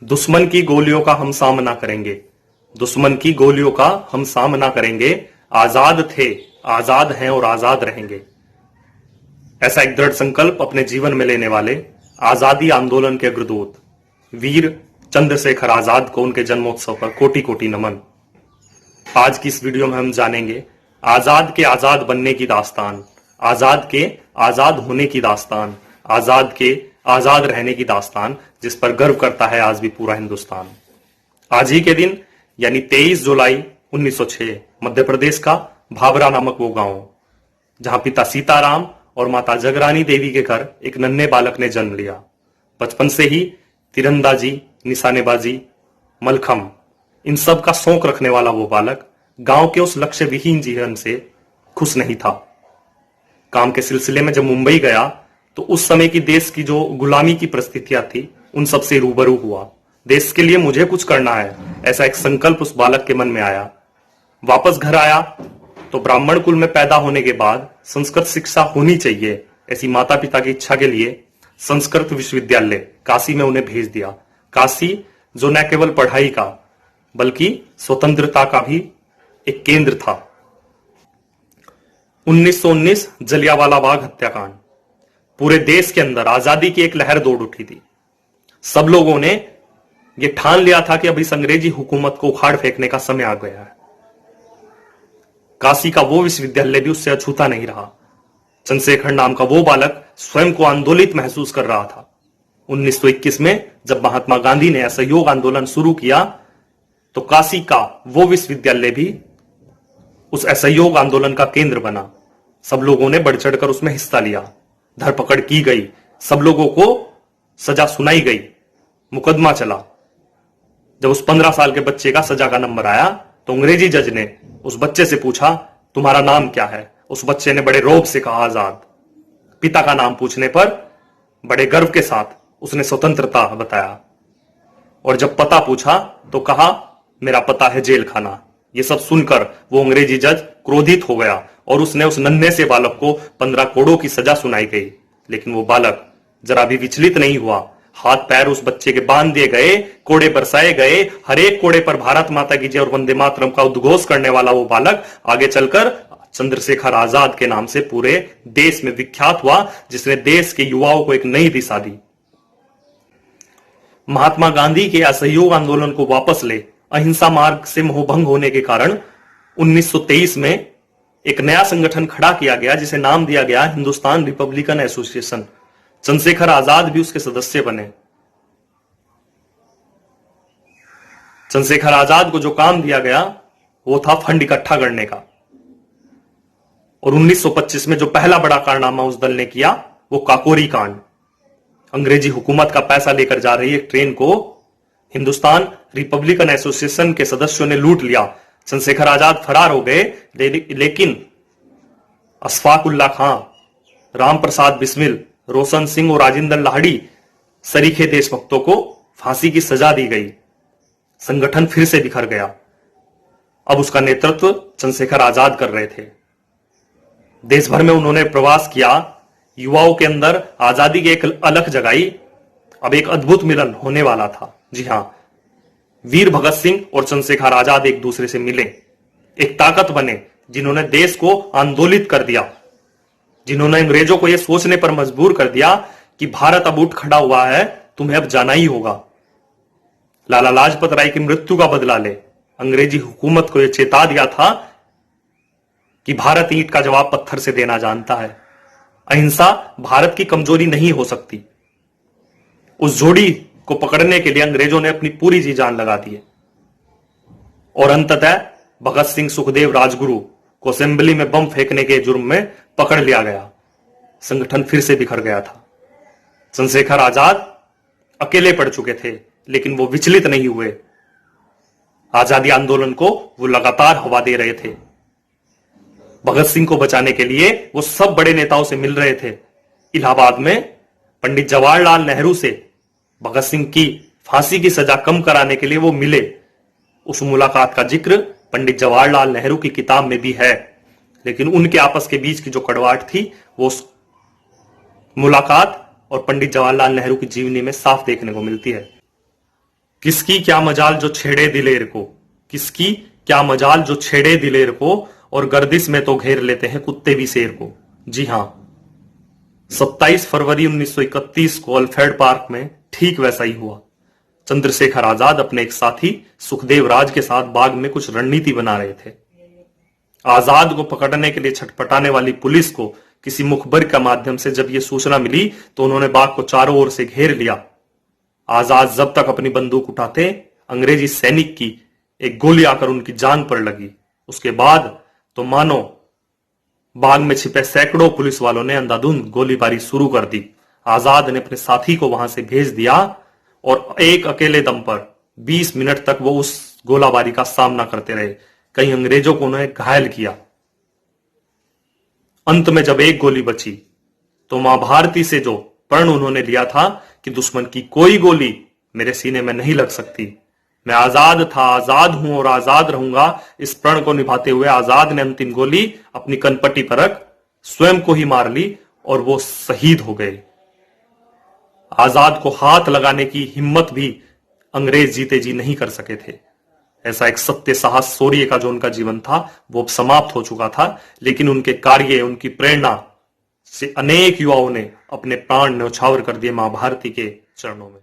दुश्मन की गोलियों का हम सामना करेंगे, दुश्मन की गोलियों का हम सामना करेंगे। आजाद थे, आजाद हैं और आजाद रहेंगे। ऐसा एक दृढ़ संकल्प अपने जीवन में लेने वाले आजादी आंदोलन के अग्रदूत वीर चंद्रशेखर आजाद को उनके जन्मोत्सव पर कोटि कोटि नमन। आज की इस वीडियो में हम जानेंगे आजाद के आजाद बनने की दास्तान, आजाद के आजाद होने की दास्तान, आजाद के आजाद रहने की दास्तान, जिस पर गर्व करता है आज भी पूरा हिंदुस्तान। आज ही के दिन यानी 23 जुलाई 1906 मध्य प्रदेश का भाभरा नामक वो गांव, जहां पिता सीताराम और माता जगरानी देवी के घर एक नन्हे बालक ने जन्म लिया। बचपन से ही तीरंदाजी, निशानेबाजी, मलखम, इन सब का शौक रखने वाला वो बालक गांव के उस लक्ष्य विहीन जीवन से खुश नहीं था। काम के सिलसिले में जब मुंबई गया तो उस समय की देश की जो गुलामी की परिस्थितियां थी उन सब से रूबरू हुआ। देश के लिए मुझे कुछ करना है, ऐसा एक संकल्प उस बालक के मन में आया। वापस घर आया तो ब्राह्मण कुल में पैदा होने के बाद संस्कृत शिक्षा होनी चाहिए, ऐसी माता पिता की इच्छा के लिए संस्कृत विश्वविद्यालय काशी में उन्हें भेज दिया। काशी जो न केवल पढ़ाई का बल्कि स्वतंत्रता का भी एक केंद्र था। 1919 जलियांवाला बाग हत्याकांड, पूरे देश के अंदर आजादी की एक लहर दौड़ उठी थी। सब लोगों ने यह ठान लिया था कि अब इस अंग्रेजी हुकूमत को उखाड़ फेंकने का समय आ गया है। काशी का वो विश्वविद्यालय भी उससे अछूता नहीं रहा। चंद्रशेखर नाम का वो बालक स्वयं को आंदोलित महसूस कर रहा था। 1921 में जब महात्मा गांधी ने असहयोग आंदोलन शुरू किया तो काशी का वो विश्वविद्यालय भी उस असहयोग आंदोलन का केंद्र बना। सब लोगों ने बढ़ चढ़कर उसमें हिस्सा लिया। धरपकड़ की गई, सब लोगों को सजा सुनाई गई, मुकदमा चला। जब उस 15 साल के बच्चे का सजा का नंबर आया तो अंग्रेजी जज ने उस बच्चे से पूछा, तुम्हारा नाम क्या है? उस बच्चे ने बड़े रौब से कहा, आजाद। पिता का नाम पूछने पर बड़े गर्व के साथ उसने स्वतंत्रता बताया। और जब पता पूछा तो कहा, मेरा पता है जेल खाना। यह सब सुनकर वो अंग्रेजी जज क्रोधित हो गया और उसने उस नन्हे से बालक को 15 कोड़ों की सजा सुनाई गई। लेकिन वो बालक जरा भी विचलित नहीं हुआ। हाथ पैर उस बच्चे के बांध दिए गए, कोड़े बरसाए गए। हर एक कोड़े पर भारत माता की जय और वंदे मातरम का उद्घोष करने वाला वो बालक आगे चलकर चंद्रशेखर आजाद के नाम से पूरे देश में विख्यात हुआ, जिसने देश के युवाओं को एक नई दिशा दी। महात्मा गांधी के असहयोग आंदोलन को वापस ले अहिंसा मार्ग से मोहभंग होने के कारण 1923 में एक नया संगठन खड़ा किया गया, जिसे नाम दिया गया हिंदुस्तान रिपब्लिकन एसोसिएशन। चंद्रशेखर आजाद भी उसके सदस्य बने। चंद्रशेखर आजाद को जो काम दिया गया वो था फंड इकट्ठा करने का। और 1925 में जो पहला बड़ा कारनामा उस दल ने किया वो काकोरी कांड। अंग्रेजी हुकूमत का पैसा लेकर जा रही एक ट्रेन को हिंदुस्तान रिपब्लिकन एसोसिएशन के सदस्यों ने लूट लिया। चंद्रशेखर आजाद फरार हो गए, लेकिन अशफाकुल्ला खां, राम प्रसाद बिस्मिल, रोशन सिंह और राजेंद्र लाहिड़ी सरीखे देशभक्तों को फांसी की सजा दी गई। संगठन फिर से बिखर गया। अब उसका नेतृत्व चंद्रशेखर आजाद कर रहे थे। देश भर में उन्होंने प्रवास किया, युवाओं के अंदर आजादी की एक अलख जगाई। अब एक अद्भुत मिलन होने वाला था। जी हां, वीर भगत सिंह और चंद्रशेखर आजाद एक दूसरे से मिले, एक ताकत बने, जिन्होंने देश को आंदोलित कर दिया, जिन्होंने अंग्रेजों को यह सोचने पर मजबूर कर दिया कि भारत अब उठ खड़ा हुआ है, तुम्हें अब जाना ही होगा। लाला लाजपत राय की मृत्यु का बदला ले अंग्रेजी हुकूमत को यह चेता दिया था कि भारत ईंट का जवाब पत्थर से देना जानता है। अहिंसा भारत की कमजोरी नहीं हो सकती। उस जोड़ी को पकड़ने के लिए अंग्रेजों ने अपनी पूरी जी जान लगा दी। और अंततः भगत सिंह, सुखदेव, राजगुरु को असेंबली में बम फेंकने के जुर्म में पकड़ लिया गया। संगठन फिर से बिखर गया था। चंद्रशेखर आजाद अकेले पड़ चुके थे, लेकिन वो विचलित नहीं हुए। आजादी आंदोलन को वो लगातार हवा दे रहे थे। भगत सिंह को बचाने के लिए वो सब बड़े नेताओं से मिल रहे थे। इलाहाबाद में पंडित जवाहरलाल नेहरू से भगत सिंह की फांसी की सजा कम कराने के लिए वो मिले। उस मुलाकात का जिक्र पंडित जवाहरलाल नेहरू की किताब में भी है, लेकिन उनके आपस के बीच की जो कड़वाहट थी वो उस मुलाकात और पंडित जवाहरलाल नेहरू की जीवनी में साफ देखने को मिलती है। किसकी क्या मजाल जो छेड़े दिलेर को, किसकी क्या मजाल जो छेड़े दिलेर को, और गर्दिश में तो घेर लेते हैं कुत्ते भी शेर को। जी हां, 27 फरवरी 1931 को अल्फ्रेड पार्क में ठीक वैसा ही हुआ। चंद्रशेखर आजाद अपने एक साथी सुखदेव राज के साथ बाग में कुछ रणनीति बना रहे थे। आजाद को पकड़ने के लिए छटपटाने वाली पुलिस को किसी मुखबर के माध्यम से जब यह सूचना मिली तो उन्होंने बाग को चारों ओर से घेर लिया। आजाद जब तक अपनी बंदूक उठाते, अंग्रेजी सैनिक की एक गोली आकर उनकी जांग पर लगी। उसके बाद तो मानो बाग में छिपे सैकड़ों पुलिस वालों ने अंधाधुंध गोलीबारी शुरू कर दी। आजाद ने अपने साथी को वहां से भेज दिया और एक अकेले दम पर 20 मिनट तक वो उस गोलाबारी का सामना करते रहे। कई अंग्रेजों को उन्होंने घायल किया। अंत में जब एक गोली बची तो मां भारती से जो प्रण उन्होंने लिया था कि दुश्मन की कोई गोली मेरे सीने में नहीं लग सकती, मैं आजाद था, आजाद हूं और आजाद रहूंगा, इस प्रण को निभाते हुए आजाद ने अंतिम गोली अपनी कनपट्टी पर रख स्वयं को ही मार ली और वो शहीद हो गए। आजाद को हाथ लगाने की हिम्मत भी अंग्रेज जीते जी नहीं कर सके थे। ऐसा एक सत्य साहस शौर्य का जो उनका जीवन था वो अब समाप्त हो चुका था, लेकिन उनके कार्य, उनकी प्रेरणा से अनेक युवाओं ने अपने प्राण न्यौछावर कर दिए मां भारती के चरणों में।